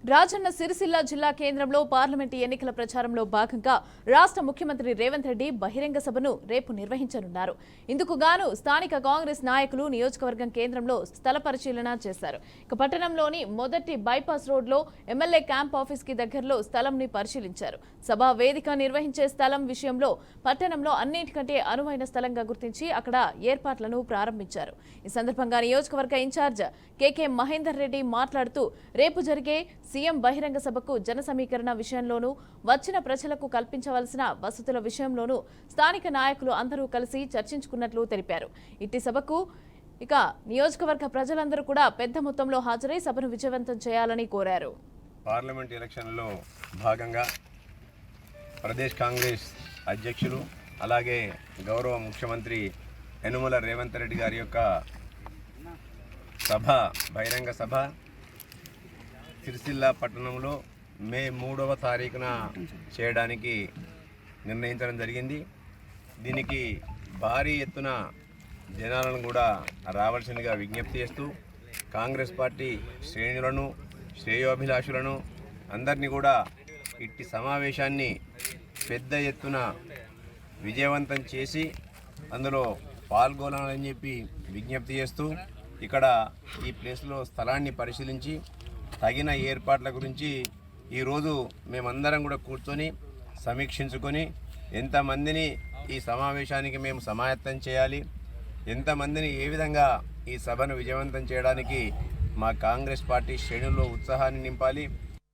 రాజన్న సిరిసిల్ల జిల్లా కేంద్రంలో పార్లమెంటు ఎన్నికల ప్రచారంలో భాగంగా రాష్ట్ర ముఖ్యమంత్రి రేవంత్ రెడ్డి బహిరంగ సభను రేపు నిర్వహించనున్నారు. ఇందుకు గాను స్థానిక కాంగ్రెస్ నాయకులు నియోజకవర్గం కేంద్రంలో స్థల పరిశీలన చేశారు. ఇక పట్టణంలోని మొదటి బైపాస్ రోడ్లో ఎమ్మెల్యే క్యాంప్ ఆఫీస్ కి దగ్గరలో స్థలంని పరిశీలించారు. సభా వేదిక నిర్వహించే స్థలం విషయంలో పట్టణంలో అన్నింటికంటే అనువైన స్థలంగా గుర్తించి అక్కడ ఏర్పాట్లను ప్రారంభించారు. ఈ సందర్భంగా నియోజకవర్గ ఇన్ఛార్జ్ కేకే మహేందర్ రెడ్డి మాట్లాడుతూ రేపు జరిగే సీఎం బహిరంగ సభకు జన సమీకరణ విషయంలోనూ వచ్చిన ప్రజలకు కల్పించవలసిన వసతుల విషయంలోనూ స్థానిక నాయకులు అందరూ కలిసి చర్చించుకున్నట్లు తెలిపారు. ఇట్టి సభకు ఇక నియోజకవర్గ ప్రజలందరూ కూడా పెద్ద మొత్తంలో హాజరై సభను విజయవంతం చేయాలని కోరారు. పార్లమెంట్ ఎలక్షన్లో భాగంగా ప్రదేశ్ కాంగ్రెస్ అధ్యక్షులు అలాగే గౌరవ ముఖ్యమంత్రి యనుమల రేవంత్ రెడ్డి గారి యొక్క సభ బహిరంగ సభ సిరిసిల్ల పట్టణంలో మే 3వ తారీఖున చేయడానికి నిర్ణయించడం జరిగింది. దీనికి భారీ ఎత్తున జనాలను కూడా రావాల్సిందిగా విజ్ఞప్తి చేస్తూ కాంగ్రెస్ పార్టీ శ్రేణులను శ్రేయోభిలాషులను అందరినీ కూడా ఇట్టి సమావేశాన్ని పెద్ద ఎత్తున విజయవంతం చేసి అందులో పాల్గొనాలని చెప్పి విజ్ఞప్తి చేస్తూ ఇక్కడ ఈ ప్లేస్లో స్థలాన్ని పరిశీలించి తగిన ఏర్పాట్ల గురించి ఈరోజు మేమందరం కూడా కూర్చొని సమీక్షించుకొని ఎంతమందిని ఈ సమావేశానికి మేము సమాయత్తం చేయాలి, ఎంతమందిని ఏ విధంగా ఈ సభను విజయవంతం చేయడానికి మా కాంగ్రెస్ పార్టీ శ్రేణుల్లో ఉత్సాహాన్ని నింపాలి,